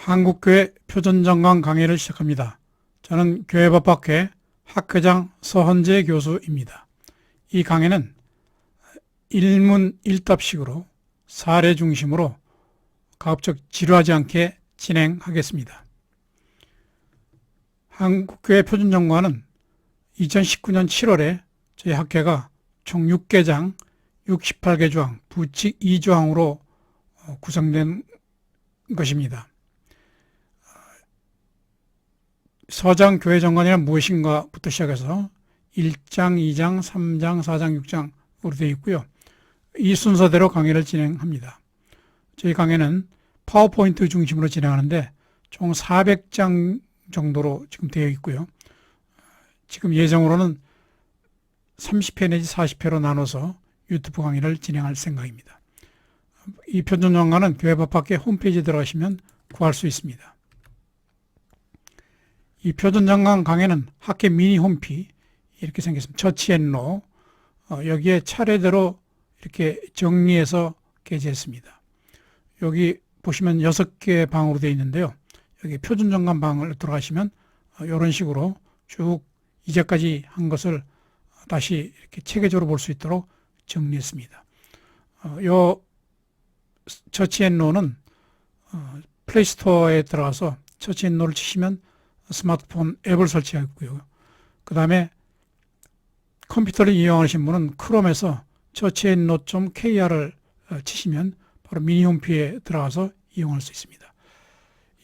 한국교회 표준정강 강의를 시작합니다. 저는 교회법학회 학회장 서헌재 교수입니다. 이 강의는 일문일답식으로 사례 중심으로 가급적 지루하지 않게 진행하겠습니다. 한국교회 표준정강은 2019년 7월에 저희 학회가 총 6개장 68개 조항 부칙 2조항으로 구성된 것입니다. 서장 교회 정관이란 무엇인가부터 시작해서 1장, 2장, 3장, 4장, 6장으로 되어 있고요. 이 순서대로 강의를 진행합니다. 저희 강의는 파워포인트 중심으로 진행하는데 총 400장 정도로 지금 되어 있고요. 지금 예정으로는 30회 내지 40회로 나눠서 유튜브 강의를 진행할 생각입니다. 이 표준정관은 교회법학회 홈페이지에 들어가시면 구할 수 있습니다. 이 표준정강 강의는 학회 미니 홈피 이렇게 생겼습니다. 처치앤로 여기에 차례대로 이렇게 정리해서 게재했습니다. 여기 보시면 6개 방으로 되어 있는데요. 여기 표준정강 방을 들어가시면 이런 식으로 쭉 이제까지 한 것을 다시 이렇게 체계적으로 볼 수 있도록 정리했습니다. 요 처치앤로는 플레이스토어에 들어가서 처치앤로를 치시면 스마트폰 앱을 설치하고요. 그 다음에 컴퓨터를 이용하시는 분은 크롬에서 처치앤노.kr을 치시면 바로 미니 홈피에 들어가서 이용할 수 있습니다.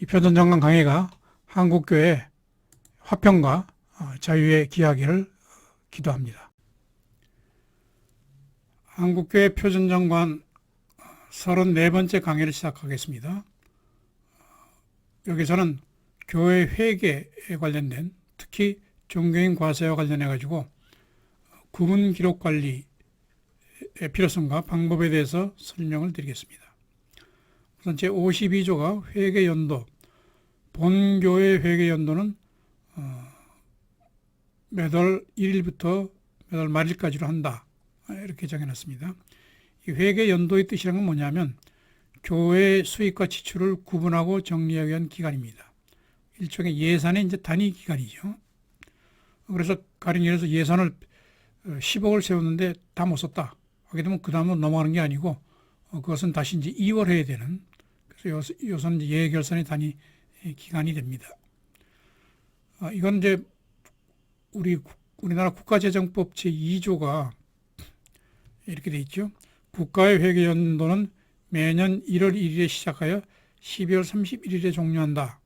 이 표준정강 강의가 한국교회 화평과 자유에 기하기를 기도합니다. 한국교회 표준정관 34번째 강의를 시작하겠습니다. 여기서는 교회 회계에 관련된 특히 종교인 과세와 관련해 가지고 구문 기록 관리의 필요성과 방법에 대해서 설명을 드리겠습니다. 우선 제52조가 회계 연도, 본교회 회계 연도는 매달 1일부터 매달 말일까지로 한다. 이렇게 정해놨습니다. 이 회계 연도의 뜻이란 건 뭐냐면 교회의 수익과 지출을 구분하고 정리하기 위한 기간입니다. 일종의 예산의 이제 단위 기간이죠. 그래서 가령 예를 들어서 예산을 10억을 세웠는데 다 못 썼다 하게 되면 그 다음으로 넘어가는 게 아니고 그것은 다시 이제 2월 해야 되는, 그래서 요선 예결산의 단위 기간이 됩니다. 이건 이제 우리나라 국가재정법 제2조가 이렇게 돼 있죠. 국가의 회계 연도는 매년 1월 1일에 시작하여 12월 31일에 종료한다.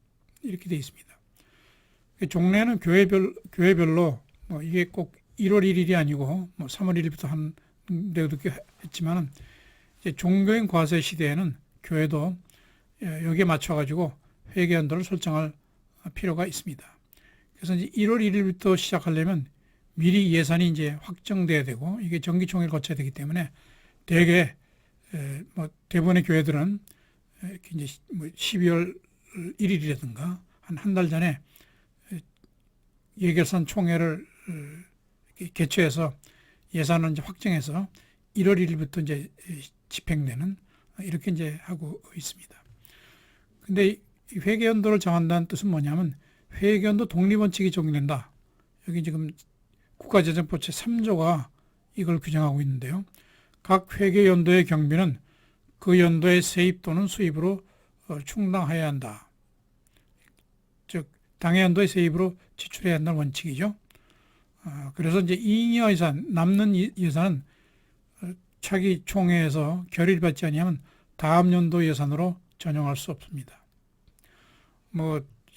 이렇게 되어 있습니다. 종례는 교회별로 이게 꼭 1월 1일이 아니고 3월 1일부터 한 데도 했지만은 이제 종교인 과세 시대에는 교회도 여기에 맞춰가지고 회계 연도를 설정할 필요가 있습니다. 그래서 이제 1월 1일부터 시작하려면 미리 예산이 이제 확정돼야 되고 이게 정기총회를 거쳐야 되기 때문에 대부분의 교회들은 이렇게 이제 12월 1일이라든가 한 달 전에 예결산 총회를 개최해서 예산을 이제 확정해서 1월 1일부터 이제 집행되는 이렇게 이제 하고 있습니다. 근데 이 회계연도를 정한다는 뜻은 뭐냐면 회계연도 독립원칙이 적용된다. 여기 지금 국가재정법 제3조가 이걸 규정하고 있는데요. 각 회계연도의 경비는 그 연도의 세입 또는 수입으로 충당해야 한다. 즉 당해 연도의 세입으로 지출해야 한다는 원칙이죠. 그래서 이제 잉여 예산, 남는 예산은 차기 총회에서 결의를 받지 아니하면 다음 연도 예산으로 전용할 수 없습니다.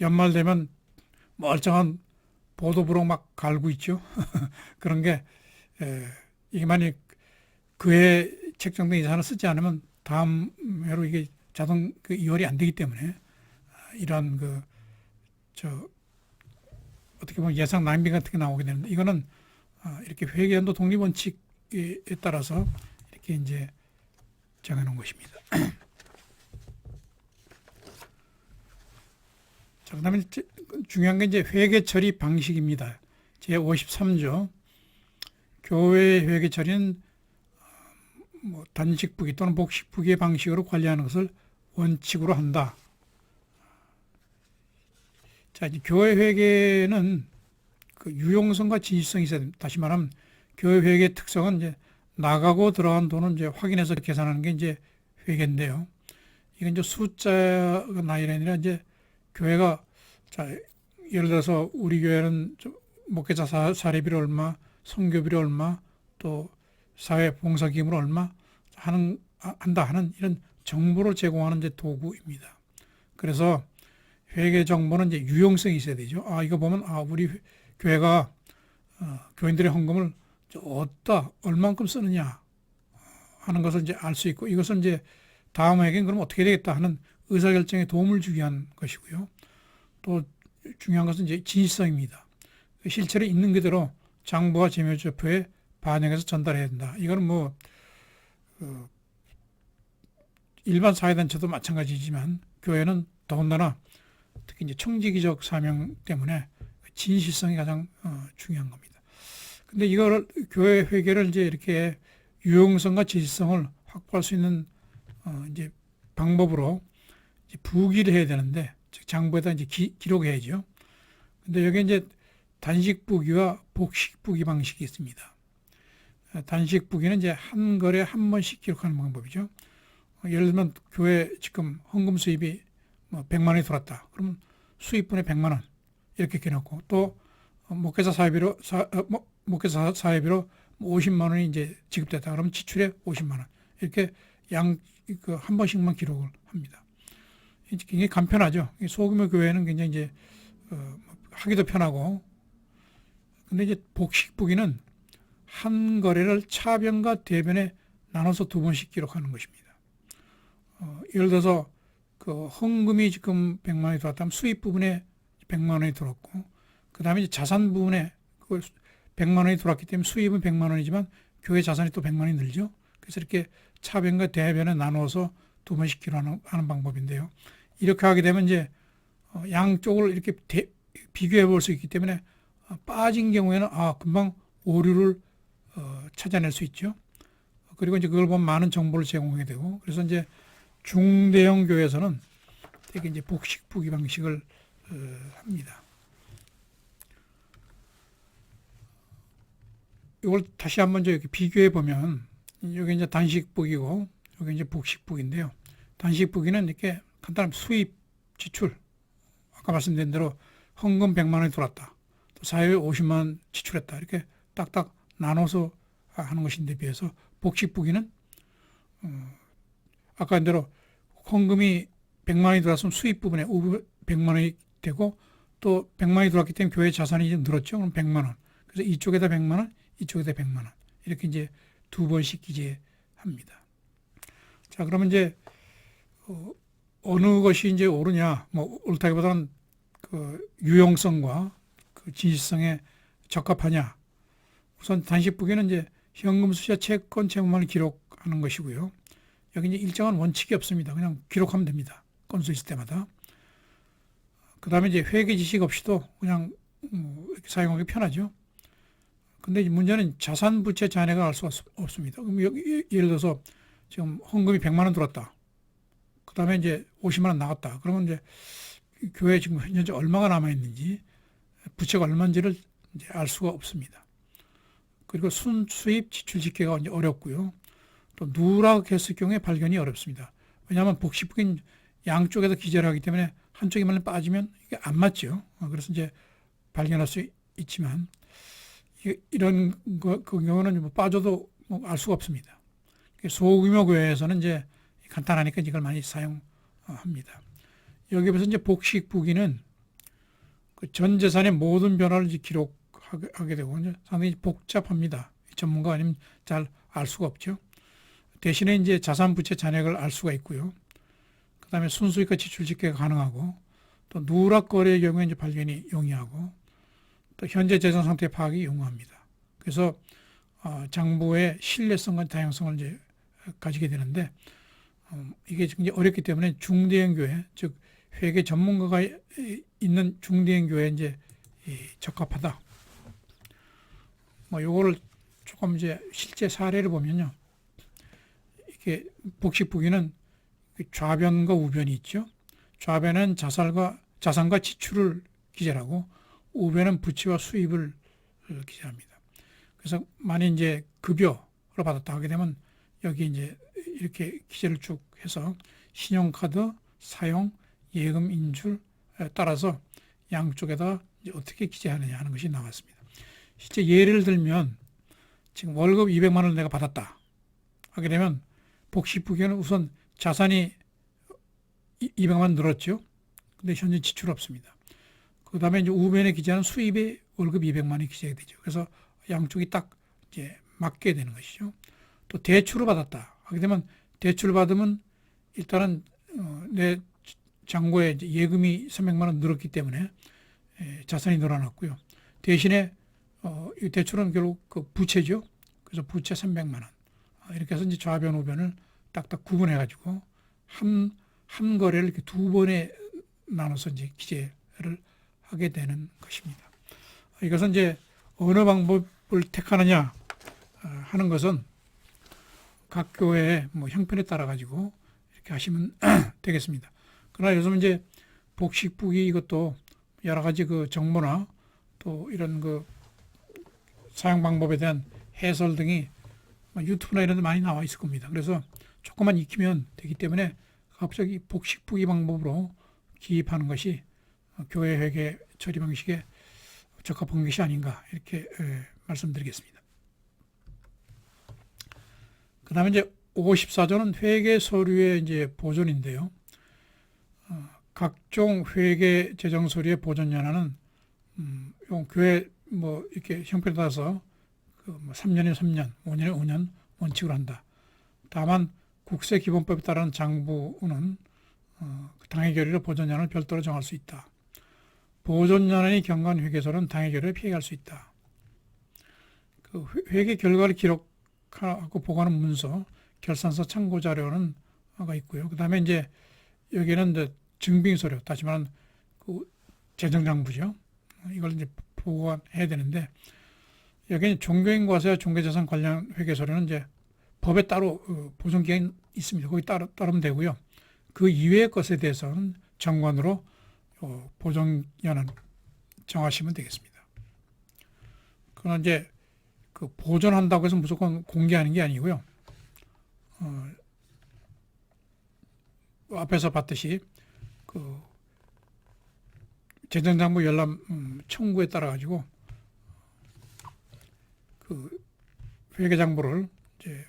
연말 되면 멀쩡한 보도부록 막 갈고 있죠. 그런 게 이게 만약 그해 책정된 예산을 쓰지 않으면 다음 해로 이게 자동 이월이 안 되기 때문에 이러한 어떻게 보면 예산 낭비 같은 게 나오게 되는데 이거는 이렇게 회계연도 독립원칙에 따라서 이렇게 이제 정해놓은 것입니다. 자, 그다음에 중요한 게 이제 회계 처리 방식입니다. 제 53조 교회 회계 처리는 단식부기 또는 복식부기의 방식으로 관리하는 것을 원칙으로 한다. 자, 이제 교회 회계는 그 유용성과 진실성이 있어야 됩니다. 다시 말하면 교회 회계의 특성은 이제 나가고 들어간 돈은 이제 확인해서 계산하는 게 이제 회계인데요. 이건 이제 숫자가 나이 아니라 이제 교회가, 자, 예를 들어서 우리 교회는 목회자 사례비로 얼마, 선교비로 얼마, 또 사회 봉사 기금으로 얼마 한다 하는 이런 정보를 제공하는 이제 도구입니다. 그래서 회계 정보는 이제 유용성이 있어야 되죠. 이거 보면 우리 교회가 교인들의 헌금을 어디다 얼만큼 쓰느냐 하는 것을 이제 알 수 있고, 이것은 이제 다음 회계는 그럼 어떻게 되겠다 하는 의사결정에 도움을 주기 위한 것이고요. 또 중요한 것은 이제 진실성입니다. 실체로 있는 그대로 장부와 재묘제표에 반영해서 전달해야 된다. 이거는 뭐 일반 사회단체도 마찬가지지만 교회는 더군다나 특히 이제 청지기적 사명 때문에 진실성이 가장 중요한 겁니다. 근데 이걸 교회 회계를 이제 이렇게 유용성과 진실성을 확보할 수 있는 이제 방법으로 이제 부기를 해야 되는데, 즉 장부에다 이제 기록해야죠. 근데 여기 이제 단식 부기와 복식 부기 방식이 있습니다. 단식 부기는 이제 한 거래 한 번씩 기록하는 방법이죠. 예를 들면 교회 지금 헌금 수입이 뭐 100만 원이 들어왔다. 그러면 수입분의 100만 원 이렇게 기록하고, 또 목회자 사회비로 50만 원이 이제 지급됐다. 그러면 지출에 50만 원 이렇게 한 번씩만 기록을 합니다. 굉장히 간편하죠. 소규모 교회는 굉장히 이제 하기도 편하고. 근데 이제 복식 부기는 한 거래를 차변과 대변에 나눠서 두 번씩 기록하는 것입니다. 예를 들어서 그 헌금이 지금 100만 원이 들어왔다면 수입 부분에 100만 원이 들어왔고, 그 다음에 이제 자산 부분에 100만 원이 들어왔기 때문에 수입은 100만 원이지만 교회 자산이 또 100만 원이 늘죠. 그래서 이렇게 차변과 대변에 나누어서 두 번씩 기록하는 방법인데요. 이렇게 하게 되면 이제 양쪽을 이렇게 비교해 볼 수 있기 때문에 빠진 경우에는 금방 오류를 찾아낼 수 있죠. 그리고 이제 그걸 보면 많은 정보를 제공하게 되고, 그래서 이제 중대형 교회에서는 되게 이제 복식 부기 방식을 합니다. 이걸 다시 한번 이렇게 비교해 보면, 여기 이제 단식 부기고 여기 이제 복식 부기인데요. 단식 부기는 이렇게 간단한 수입, 지출, 아까 말씀드린 대로 헌금 100만 원이 들어왔다, 또 사회에 50만 원 지출했다, 이렇게 딱딱 나눠서 하는 것인데 비해서 복식 부기는 아까 한 대로 헌금이 100만 원이 들어왔으면 수입 부분에 100만 원이 되고, 또 100만 원이 들어왔기 때문에 교회 자산이 좀 늘었죠. 그럼 100만 원. 그래서 이쪽에다 100만 원, 이쪽에다 100만 원. 이렇게 이제 두 번씩 기재합니다. 자, 그러면 이제 어느 것이 이제 옳으냐, 뭐 옳다기보다는 그 유용성과 그 진실성에 적합하냐. 우선 단식 부기는 이제 현금 수수와 채권 채무만을 기록하는 것이고요. 여기 이제 일정한 원칙이 없습니다. 그냥 기록하면 됩니다. 건수 있을 때마다. 그 다음에 이제 회계 지식 없이도 그냥 이렇게 사용하기 편하죠. 근데 문제는 자산 부채 잔액을 알 수가 없습니다. 그럼 여기 예를 들어서 지금 헌금이 100만 원 들어왔다. 그 다음에 이제 50만 원 나갔다. 그러면 이제 교회에 지금 현재 얼마가 남아있는지, 부채가 얼마인지를 이제 알 수가 없습니다. 그리고 순수입 지출 집계가 이제 어렵고요. 또 누락했을 경우에 발견이 어렵습니다. 왜냐하면 복식부기는 양쪽에서 기재를 하기 때문에 한쪽에만 빠지면 이게 안 맞죠. 그래서 이제 발견할 수 있지만, 이런 그 경우는 뭐 빠져도 뭐 알 수가 없습니다. 소규모 교회에서는 이제 간단하니까 이걸 많이 사용합니다. 여기에서 이제 복식 부기는 그 전 재산의 모든 변화를 이제 기록하게 되고, 이제 상당히 복잡합니다. 전문가 아니면 잘 알 수가 없죠. 대신에 이제 자산 부채 잔액을 알 수가 있고요. 그 다음에 순수익과 지출 집계가 가능하고, 또 누락 거래의 경우에 이제 발견이 용이하고, 또 현재 재산 상태 파악이 용이합니다. 그래서 장부의 신뢰성과 다양성을 이제 가지게 되는데, 이게 이제 어렵기 때문에 중대형 교회, 즉 회계 전문가가 있는 중대형 교회에 이제 적합하다. 뭐 요거를 조금 이제 실제 사례를 보면요, 이게 복식 부기는 좌변과 우변이 있죠. 좌변은 자산과 지출을 기재를 하고 우배는 부채와 수입을 기재합니다. 그래서 만약 이제 급여를 받았다 하게 되면 여기 이제 이렇게 기재를 쭉 해서 신용카드 사용, 예금 인출에 따라서 양쪽에다 이제 어떻게 기재하느냐 하는 것이 나왔습니다. 실제 예를 들면 지금 월급 200만 원을 내가 받았다 하게 되면 복식부기에는 우선 자산이 200만 원 늘었죠. 근데 현재 지출 없습니다. 그 다음에 이제 우변에 기재하는 수입에 월급 200만 원이 기재가 되죠. 그래서 양쪽이 딱 이제 맞게 되는 것이죠. 또 대출을 받았다 하게 되면 대출을 받으면 일단은 내 잔고에 이제 예금이 300만 원 늘었기 때문에 자산이 늘어났고요. 대신에 이 대출은 결국 그 부채죠. 그래서 부채 300만 원. 이렇게 해서 이제 좌변 우변을 딱딱 구분해 가지고 한 거래를 이렇게 두 번에 나눠서 이제 기재를 하게 되는 것입니다. 이것은 이제 어느 방법을 택하느냐 하는 것은 각 교회의 뭐 형편에 따라 가지고 이렇게 하시면 되겠습니다. 그러나 요즘 이제 복식부기 이것도 여러 가지 그 정보나 또 이런 그 사용 방법에 대한 해설 등이 유튜브나 이런 데 많이 나와 있을 겁니다. 그래서 조금만 익히면 되기 때문에 갑자기 복식부기 방법으로 기입하는 것이 교회 회계 처리 방식에 적합한 것이 아닌가 이렇게 말씀드리겠습니다. 그 다음에 이제 54조는 회계 서류의 이제 보존인데요. 각종 회계 재정 서류의 보존 연한은 교회 뭐 이렇게 형편에 따라서 뭐 3년에 3년, 5년에 5년 원칙으로 한다. 다만 국세기본법에 따른 장부는 당해 결의로 보존 연한을 별도로 정할 수 있다. 보존 연한이 경과한 회계서는 당해 결의를 피해갈 수 있다. 그 회계 결과를 기록하고 보고하는 문서, 결산서 참고 자료는 가 있고요. 그 다음에 이제 여기는 이제 증빙서류, 다시 말하면 그 재정장부죠. 이걸 이제 보고해야 되는데 여기는 종교인과세와 종교재산 관련 회계서류는 이제 법에 따로 보존 기간이 있습니다. 거기 따르면 되고요. 그 이외의 것에 대해서는 정관으로 보존 연한 정하시면 되겠습니다. 그러나 이제 그 보존한다고 해서 무조건 공개하는 게 아니고요. 앞에서 봤듯이 그 재정장부 열람 청구에 따라 가지고 그 회계장부를 이제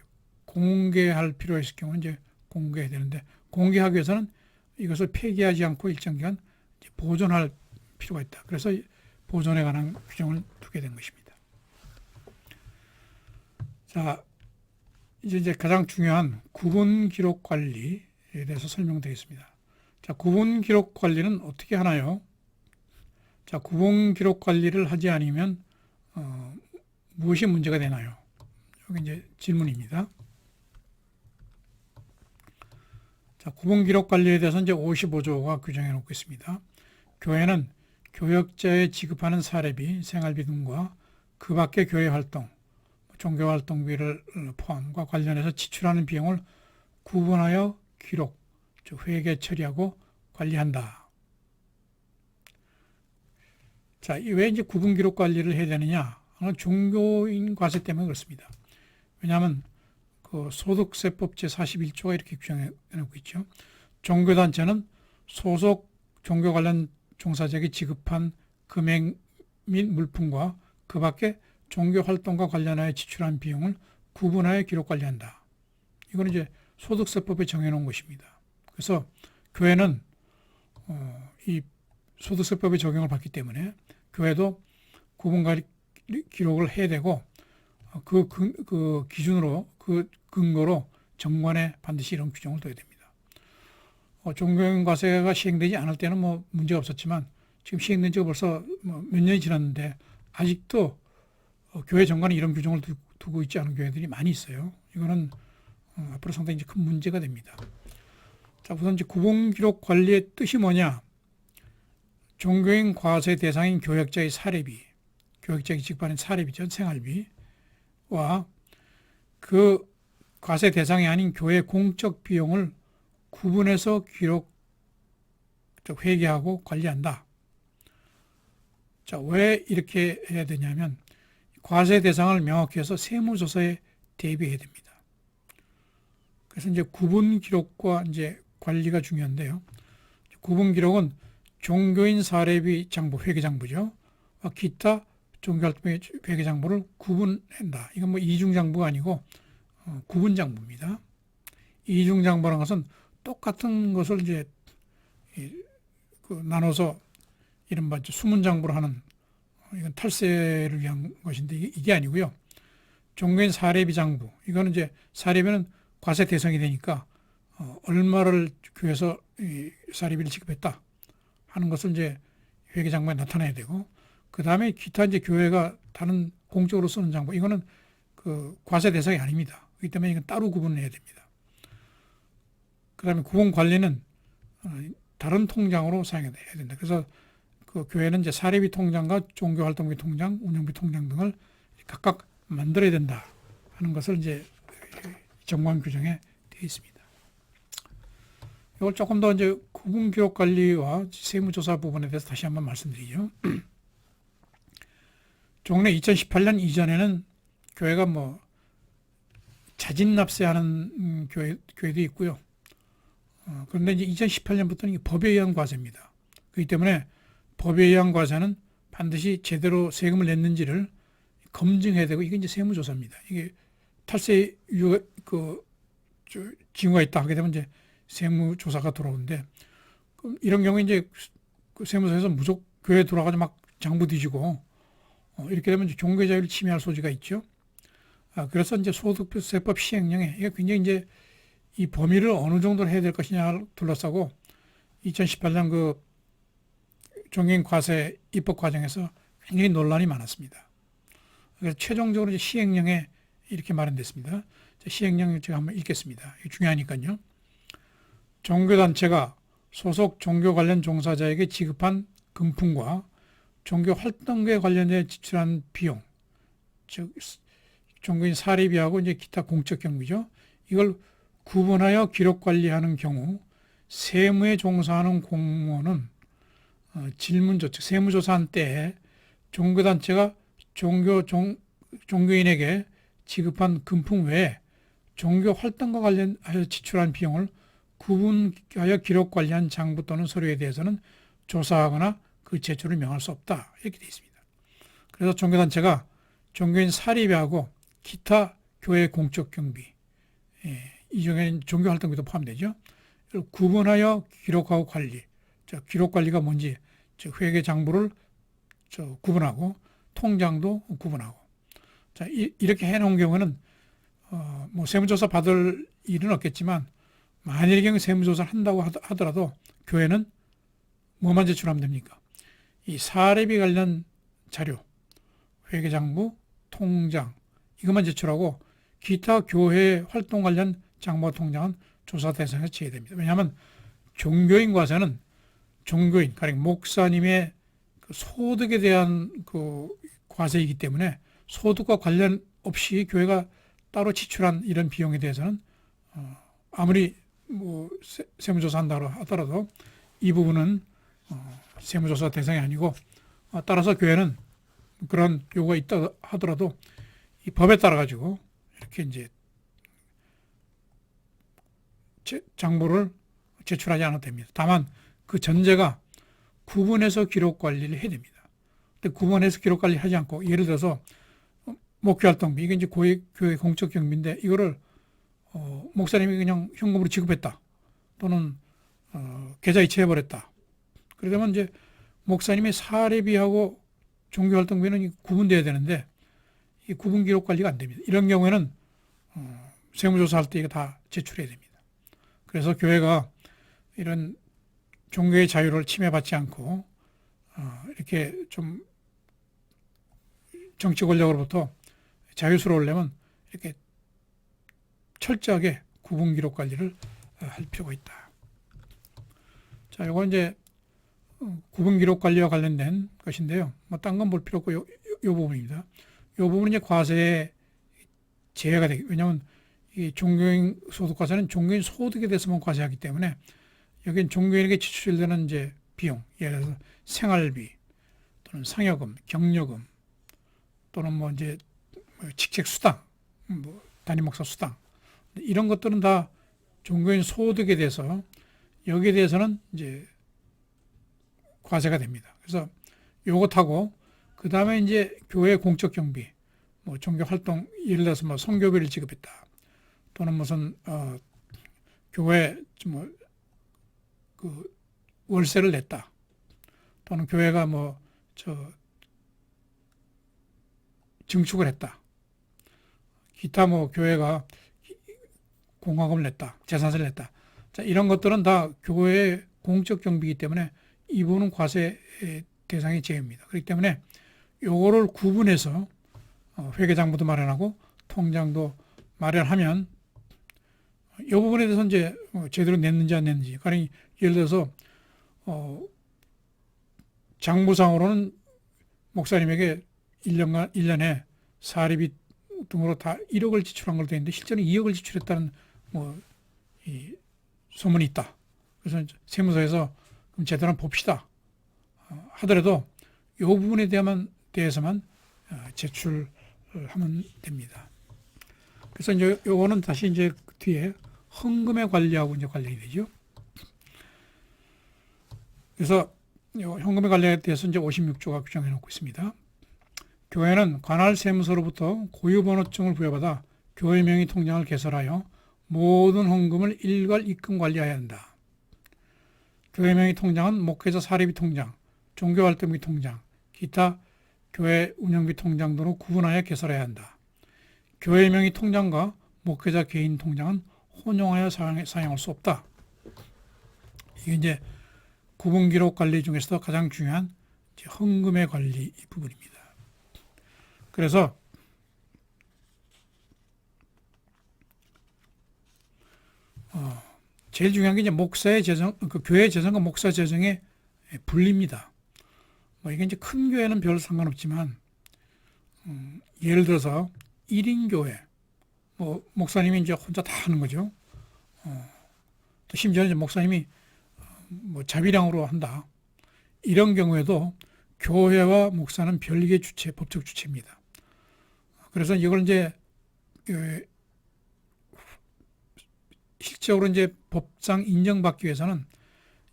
공개할 필요가 있을 경우는 이제 공개해야 되는데 공개하기 위해서는 이것을 폐기하지 않고 일정 기간 보존할 필요가 있다. 그래서 보존에 관한 규정을 두게 된 것입니다. 자, 이제 가장 중요한 구분 기록 관리에 대해서 설명드리겠습니다. 자, 구분 기록 관리는 어떻게 하나요? 자, 구분 기록 관리를 하지 않으면 무엇이 문제가 되나요? 여기 이제 질문입니다. 자, 구분 기록 관리에 대해서 이제 55조가 규정해 놓고 있습니다. 교회는 교역자에 지급하는 사례비, 생활비 등과 그 밖의 교회 활동, 종교활동비를 포함과 관련해서 지출하는 비용을 구분하여 기록, 즉 회계 처리하고 관리한다. 자, 왜 이제 구분 기록 관리를 해야 되느냐? 종교인 과세 때문에 그렇습니다. 왜냐하면 그 소득세법 제41조가 이렇게 규정해 놓고 있죠. 종교단체는 소속 종교 관련 종사자에게 지급한 금액 및 물품과 그 밖에 종교 활동과 관련하여 지출한 비용을 구분하여 기록 관리한다. 이거는 이제 소득세법에 정해놓은 것입니다. 그래서 교회는 이 소득세법의 적용을 받기 때문에 교회도 구분 기록을 해야 되고 그 기준으로 그 근거로 정관에 반드시 이런 규정을 둬야 됩니다. 종교인 과세가 시행되지 않을 때는 뭐 문제가 없었지만 지금 시행된 지가 벌써 몇 년이 지났는데 아직도 교회 정관에 이런 규정을 두고 있지 않은 교회들이 많이 있어요. 이거는 앞으로 상당히 이제 큰 문제가 됩니다. 자, 우선 이제 구분 기록 관리의 뜻이 뭐냐? 종교인 과세 대상인 교역자의 사례비, 교역자에게 지급하는 사례비죠, 생활비와 그 과세 대상이 아닌 교회 공적 비용을 구분해서 기록, 즉 회계하고 관리한다. 자, 왜 이렇게 해야 되냐면 과세 대상을 명확히 해서 세무조사에 대비해야 됩니다. 그래서 이제 구분 기록과 이제 관리가 중요한데요. 구분 기록은 종교인 사례비 장부, 회계장부죠. 기타 종교활동의 회계장부를 구분한다. 이건 뭐 이중장부가 아니고 구분장부입니다. 이중장부라는 것은 똑같은 것을 이제 나눠서 이른바 수문장부로 하는 이건 탈세를 위한 것인데 이게 아니고요. 종교인 사례비 장부 이거는 이제 사례비는 과세 대상이 되니까 얼마를 교회에서 사례비를 지급했다 하는 것을 이제 회계장부에 나타내야 되고 그 다음에 기타 이제 교회가 다른 공적으로 쓰는 장부 이거는 그 과세 대상이 아닙니다. 그렇기 때문에 이건 따로 구분해야 됩니다. 그 다음에 구분 관리는 다른 통장으로 사용해야 된다. 그래서 그 교회는 이제 사례비 통장과 종교활동비 통장, 운영비 통장 등을 각각 만들어야 된다 하는 것을 이제 정관 규정에 되어 있습니다. 이걸 조금 더 이제 구분 기록 관리와 세무조사 부분에 대해서 다시 한번 말씀드리죠. 종래 2018년 이전에는 교회가 뭐 자진 납세하는 교회도 있고요. 그런데 이제 2018년부터는 이게 법에 의한 과세입니다. 그렇기 때문에 법에 의한 과세는 반드시 제대로 세금을 냈는지를 검증해야 되고 이게 이제 세무조사입니다. 이게 탈세 징후가 있다 하게 되면 이제 세무조사가 들어오는데 이런 경우에 이제 세무서에서 무조건 교회에 들어가서 막 장부 뒤지고 이렇게 되면 이제 종교 자유를 침해할 소지가 있죠. 그래서 이제 소득세법 시행령에 이게 굉장히 이제 이 범위를 어느 정도로 해야 될 것이냐를 둘러싸고 2018년 그 종교인 과세 입법 과정에서 굉장히 논란이 많았습니다. 그래서 최종적으로 이제 시행령에 이렇게 마련됐습니다. 시행령 제가 한번 읽겠습니다. 이게 중요하니까요. 종교단체가 소속 종교 관련 종사자에게 지급한 금품과 종교 활동에 관련해 지출한 비용, 즉 종교인 사례비하고 이제 기타 공적 경비죠. 이걸 구분하여 기록 관리하는 경우 세무에 종사하는 공무원은 질문조치, 세무조사한 때에 종교단체가 종교인에게 지급한 금품 외에 종교 활동과 관련하여 지출한 비용을 구분하여 기록 관리한 장부 또는 서류에 대해서는 조사하거나 그 제출을 명할 수 없다. 이렇게 되어 있습니다. 그래서 종교단체가 종교인 사립비하고 기타 교회 공적 경비, 이 중에는 종교활동비도 포함되죠. 구분하여 기록하고 관리, 기록 관리가 뭔지 회계 장부를 구분하고 통장도 구분하고 자, 이렇게 해놓은 경우는 뭐 세무조사 받을 일은 없겠지만 만일 경우 세무조사를 한다고 하더라도 교회는 뭐만 제출하면 됩니까? 이 사례비 관련 자료, 회계장부, 통장 이것만 제출하고 기타 교회 활동 관련 장부와 통장은 조사 대상에서 제외됩니다. 왜냐하면 종교인 과세는 종교인, 가령 목사님의 그 소득에 대한 그 과세이기 때문에 소득과 관련 없이 교회가 따로 지출한 이런 비용에 대해서는 아무리 뭐 세무조사한다고 하더라도 이 부분은 세무조사 대상이 아니고 따라서 교회는 그런 요구가 있다 하더라도 이 법에 따라 가지고 이렇게 이제 장부를 제출하지 않아도 됩니다. 다만 그 전제가 구분해서 기록 관리를 해야 됩니다. 근데 구분해서 기록 관리 하지 않고 예를 들어서 목회활동비 이게 이제 교회 공적 경비인데 이거를 목사님이 그냥 현금으로 지급했다 또는 계좌 이체해버렸다. 그러면 이제 목사님의 사례비하고 종교활동비는 구분돼야 되는데 이 구분 기록 관리가 안 됩니다. 이런 경우에는 세무조사할 때 이거 다 제출해야 됩니다. 그래서 교회가 이런 종교의 자유를 침해받지 않고 이렇게 좀 정치 권력으로부터 자유스러우려면 이렇게 철저하게 구분 기록 관리를 할 필요가 있다. 자, 이거 이제 구분 기록 관리와 관련된 것인데요. 뭐 딴 건 볼 필요 없고 요 부분입니다. 요 부분은 이제 과세에 제외가 되기. 왜냐하면 이 종교인 소득과세는 종교인 소득에 대해서만 과세하기 때문에 여기는 종교인에게 지출되는 이제 비용, 예를 들어서 생활비 또는 상여금, 격려금 또는 뭐 이제 직책 수당, 뭐 담임 목사 수당 이런 것들은 다 종교인 소득에 대해서 여기에 대해서는 이제 과세가 됩니다. 그래서 요것하고 그 다음에 이제 교회 공적 경비, 뭐 종교 활동 예를 들어서 뭐 성교비를 지급했다 또는 무슨 교회 뭐 그 월세를 냈다 또는 교회가 뭐 증축을 했다. 기타 뭐 교회가 공과금을 냈다. 재산세를 냈다. 자, 이런 것들은 다 교회의 공적 경비이기 때문에 이 부분은 과세 대상이 제외입니다. 그렇기 때문에 요거를 구분해서 회계장부도 마련하고 통장도 마련하면 이 부분에 대해서 이제 제대로 냈는지 안 냈는지 가령 예를 들어서 장부상으로는 목사님에게 1년에 사례비 등으로 다 1억을 지출한 걸로 되어 있는데 실제는 2억을 지출했다는 이 소문이 있다. 그래서 세무서에서 그럼 제대로 봅시다 하더라도 이 부분에 대해서만 제출하면 됩니다. 그래서 이제 요거는 다시 이제 뒤에 헌금의 관리하고 이제 관련이 되죠. 그래서 현금의 관리에 대해서 이제 56조가 규정해 놓고 있습니다. 교회는 관할 세무서로부터 고유번호증을 부여받아 교회 명의 통장을 개설하여 모든 헌금을 일괄 입금 관리해야 한다. 교회 명의 통장은 목회자 사례비 통장, 종교활동비 통장, 기타 교회 운영비 통장 등으로 구분하여 개설해야 한다. 교회 명의 통장과 목회자 개인 통장은 혼용하여 사용할 수 없다. 이게 이제 구분기록 관리 중에서도 가장 중요한 헌금의 관리 부분입니다. 그래서 제일 중요한 게 이제 목사의 재정, 그 교회 재정과 목사 재정의 분리입니다. 뭐 이게 이제 큰 교회는 별 상관없지만 예를 들어서 1인 교회, 뭐 목사님이 이제 혼자 다 하는 거죠. 또 심지어는 이제 목사님이 뭐 자비량으로 한다. 이런 경우에도 교회와 목사는 별개의 주체, 법적 주체입니다. 그래서 이걸 이제 실적으로 이제 법상 인정받기 위해서는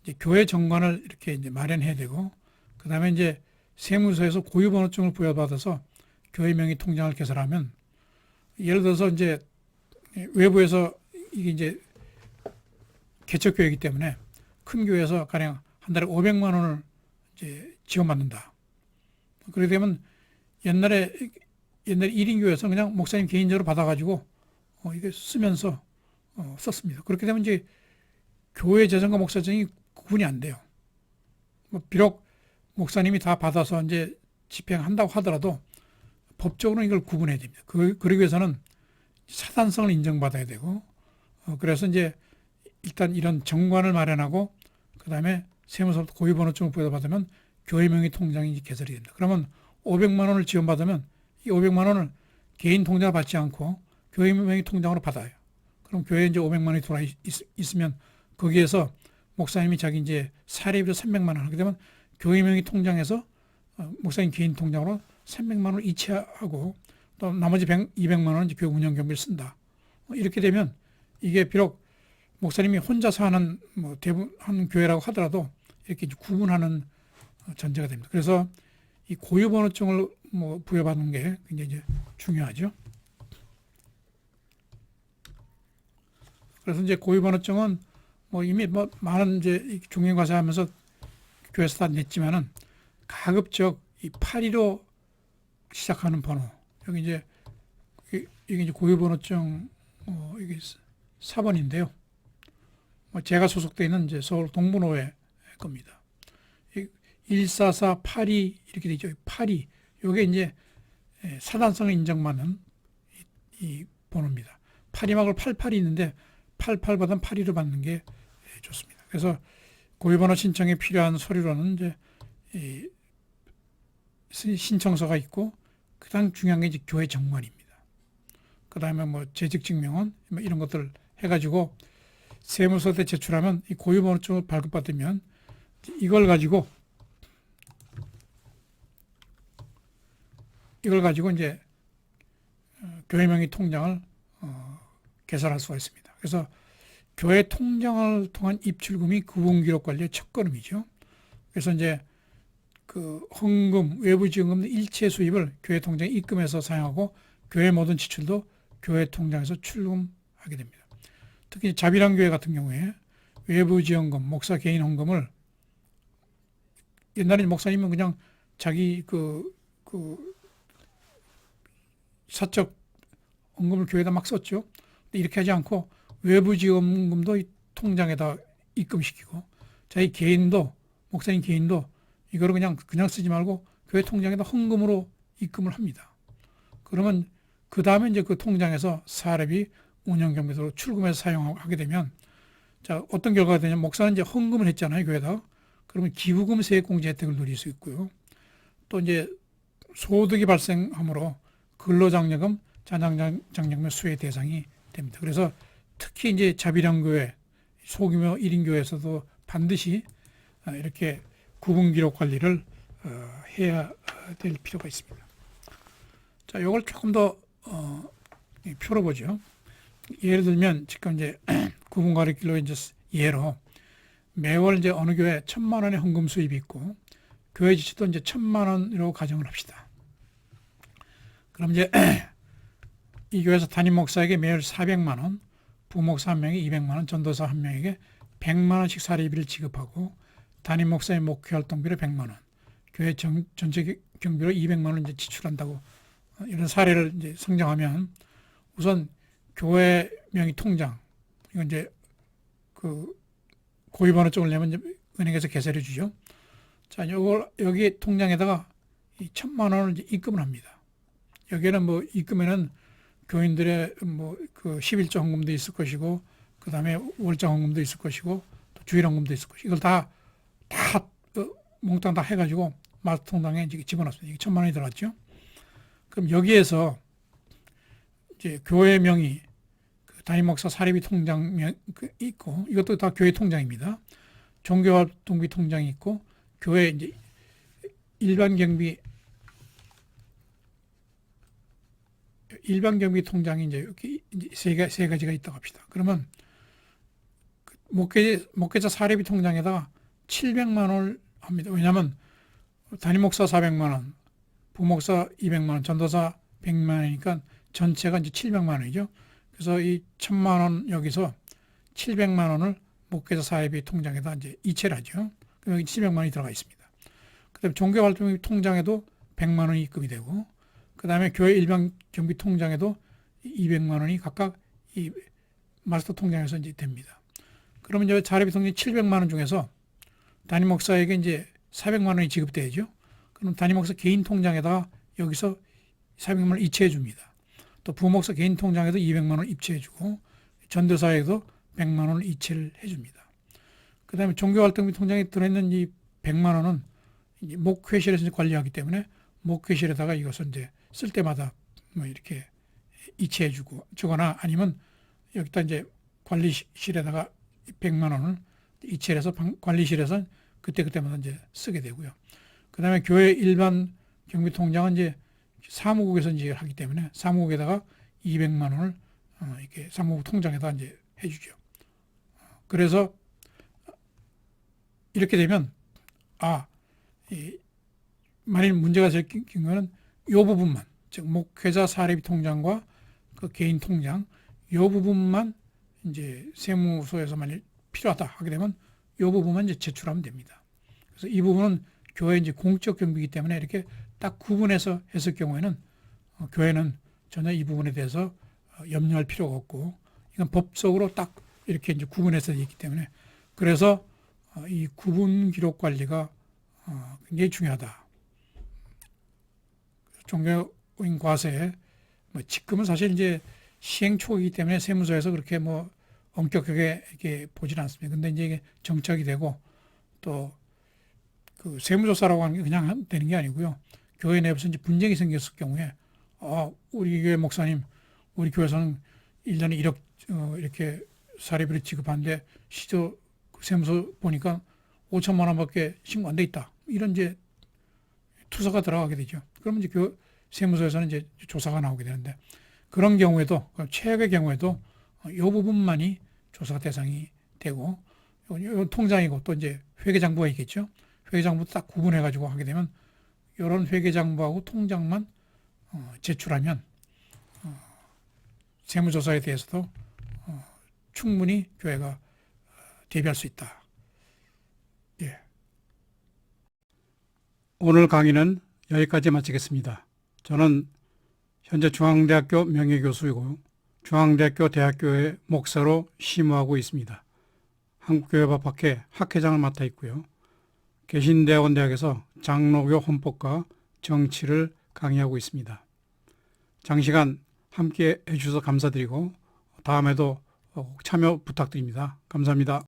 이제 교회 정관을 이렇게 이제 마련해야 되고, 그 다음에 이제 세무서에서 고유번호증을 부여받아서 교회 명의 통장을 개설하면, 예를 들어서 이제 외부에서 이게 이제 개척교회이기 때문에 큰 교회에서 가령 한 달에 500만 원을 이제 지원받는다. 그렇게 되면 옛날에 1인 교회에서 그냥 목사님 개인적으로 받아가지고 이게 쓰면서 썼습니다. 그렇게 되면 이제 교회 재정과 목사 재정이 구분이 안 돼요. 비록 목사님이 다 받아서 이제 집행한다고 하더라도 법적으로 이걸 구분해야 됩니다. 그러기 위해서는 사단성을 인정받아야 되고, 그래서 이제 일단 이런 정관을 마련하고, 그 다음에 세무서부터 고유번호증을 부여받으면 교회 명의 통장이 개설이 됩니다. 그러면 500만 원을 지원받으면 이 500만 원을 개인 통장을 받지 않고 교회 명의 통장으로 받아요. 그럼 교회에 이제 500만 원이 돌아 있으면 거기에서 목사님이 자기 이제 사례비로 300만 원 하게 되면 교회 명의 통장에서 목사님 개인 통장으로 300만 원을 이체하고 또 나머지 200만 원은 이제 교회 운영 경비를 쓴다. 이렇게 되면 이게 비록 목사님이 혼자서 하는 뭐 대부분 하는 교회라고 하더라도 이렇게 이제 구분하는 전제가 됩니다. 그래서 이 고유번호증을 뭐 부여받는 게 굉장히 이제 중요하죠. 그래서 이제 고유번호증은 뭐 이미 뭐 많은 이제 중개과세하면서 교회에서 다 냈지만은 가급적 이 82로 시작하는 번호, 여기 이제 이게 이제 고유번호증 이게 4번인데요. 제가 소속되어 있는 이제 서울 동부노회 겁니다. 14482 이렇게 되죠. 82 이게 이제 사단성을 인정받는 이 번호입니다. 82막을 88이 있는데 88보다는 82로 받는 게 좋습니다. 그래서 고유번호 신청에 필요한 서류로는 이제 이 신청서가 있고, 가장 중요한 게 이제 교회 정관입니다. 그 다음에 뭐 재직증명원 뭐 이런 것들 해가지고 세무서에 제출하면 이 고유번호증을 발급받으면 이걸 가지고 이걸 가지고 이제 교회 명의 통장을 개설할 수가 있습니다. 그래서 교회 통장을 통한 입출금이 구분기록 관리의 첫걸음이죠. 그래서 이제 그 헌금, 외부 지원금 일체 수입을 교회 통장에 입금해서 사용하고 교회 모든 지출도 교회 통장에서 출금하게 됩니다. 특히 자비랑 교회 같은 경우에 외부 지원금, 목사 개인 헌금을 옛날에 목사님은 그냥 자기 그 사적 헌금을 교회에다 막 썼죠. 이렇게 하지 않고 외부 지원금도 이 통장에다 입금시키고 자기 개인도 목사님 개인도 이거를 그냥 쓰지 말고 교회 통장에다 헌금으로 입금을 합니다. 그러면 그 다음에 이제 그 통장에서 사례비 운영경비로 출금해서 사용하게 되면 자 어떤 결과가 되냐면 목사는 이제 헌금을 했잖아요 교회에다. 그러면 기부금 세액공제 혜택을 누릴 수 있고요. 또 이제 소득이 발생하므로 근로장려금, 자장장려금 수혜 대상이 됩니다. 그래서 특히 이제 자비랑 교회, 소규모 1인 교회에서도 반드시 이렇게 구분 기록 관리를 해야 될 필요가 있습니다. 자, 이걸 조금 더 표로 보죠. 예를 들면 지금 이제 구분 가리킬로 이제 예로 매월 이제 어느 교회 1,000만 원의 헌금 수입이 있고 교회 지출도 이제 1,000만 원으로 가정을 합시다. 그럼 이제 이 교회에서 담임 목사에게 매월 400만 원, 부목사 한 명이 200만 원, 전도사 한 명에게 100만 원씩 사례비를 지급하고 담임 목사의 목회 활동비로 100만 원, 교회 전체 경비로 200만 원 이제 지출한다고 이런 사례를 이제 상정하면 우선 교회 명의 통장 이건 이제 그 고유번호증을 내면 이제 은행에서 개설해 주죠. 자, 이걸 여기 통장에다가 이 1,000만 원을 이제 입금을 합니다. 여기에는 뭐 입금에는 교인들의 뭐 그 11조 헌금도 있을 것이고 그 다음에 월장 헌금도 있을 것이고 또 주일 헌금도 있을 것이고 이걸 다 몽땅 다 해가지고 마스터 통장에 이제 집어넣습니다. 이게 1,000만 원이 들어갔죠. 그럼 여기에서 이제 교회 명의 그 담임 목사 사례비 통장 있고 이것도 다 교회 통장입니다. 종교활동비 통장이 있고 교회 이제 일반 경비 통장이 이제 여기 이제 세 가지가 있다고 합시다. 그러면 목회자 사례비 통장에다가 700만 원을 합니다. 왜냐하면 담임 목사 400만 원, 부목사 200만 원, 전도사 100만 원이니까 전체가 이제 700만 원이죠. 그래서 이 1,000만 원 여기서 700만 원을 목회자 사례비 통장에다 이제 이체를 하죠. 그럼 여기 700만 원이 들어가 있습니다. 그다음에 종교활동비 통장에도 100만 원이 입금이 되고 그 다음에 교회 일반 경비 통장에도 200만 원이 각각 이 마스터 통장에서 이제 됩니다. 그러면 이제 사례비 통장 700만 원 중에서 담임 목사에게 이제 400만 원이 지급되죠. 그럼 담임 목사 개인 통장에다가 여기서 400만 원 이체해 줍니다. 또 부목사 개인 통장에도 200만 원 입체해 주고 전도사에도 100만 원을 이체를 해 줍니다. 그 다음에 종교활동비 통장에 들어있는 이 100만 원은 이제 목회실에서 관리하기 때문에 목회실에다가 이것을 이제 쓸 때마다 뭐 이렇게 이체해 주거나 아니면 여기다 이제 관리실에다가 100만 원을 이체를 해서 관리실에서 그때마다 이제 쓰게 되고요. 그 다음에 교회 일반 경비 통장은 이제 사무국에서 이제 하기 때문에 사무국에다가 200만 원을 이렇게 사무국 통장에다 이제 해주죠. 그래서 이렇게 되면 만일 문제가 생긴 경우는 이 부분만, 즉 목회자 사례비 통장과 그 개인 통장 이 부분만 이제 세무서에서 만일 필요하다 하게 되면 이 부분만 이제 제출하면 됩니다. 그래서 이 부분은 교회 이제 공적 경비이기 때문에 이렇게 딱 구분해서 했을 경우에는 교회는 전혀 이 부분에 대해서 염려할 필요가 없고 이건 법적으로 딱 이렇게 이제 구분해서 있기 때문에 그래서 이 구분 기록 관리가 굉장히 중요하다. 종교인 과세, 지금은 사실 이제 시행 초기이기 때문에 세무서에서 그렇게 뭐 엄격하게 이렇게 보지는 않습니다. 근데 이제 이게 정착이 되고 또 그 세무조사라고 하는 게 그냥 되는 게 아니고요. 교회 내에서 이제 분쟁이 생겼을 경우에 우리 교회 목사님, 우리 교회에서는 1년에 1억 이렇게 사례비를 지급하는데 시조 세무서 보니까 5천만 원밖에 신고 안 돼 있다. 이런 이제 투서가 들어가게 되죠. 그러면 이제 세무서에서는 이제 조사가 나오게 되는데 그런 경우에도 최악의 경우에도 이 부분만이 조사 대상이 되고 요 통장이고 또 이제 회계장부가 있겠죠. 회계장부 딱 구분해 가지고 하게 되면 이런 회계장부하고 통장만 제출하면 세무조사에 대해서도 충분히 교회가 대비할 수 있다. 예. 오늘 강의는 여기까지 마치겠습니다. 저는 현재 중앙대학교 명예교수이고 중앙대학교 대학교의 목사로 심우하고 있습니다. 한국교회법학회 학회장을 맡아 있고요. 개신대학원대학에서 장로교 헌법과 정치를 강의하고 있습니다. 장시간 함께 해주셔서 감사드리고 다음에도 참여 부탁드립니다. 감사합니다.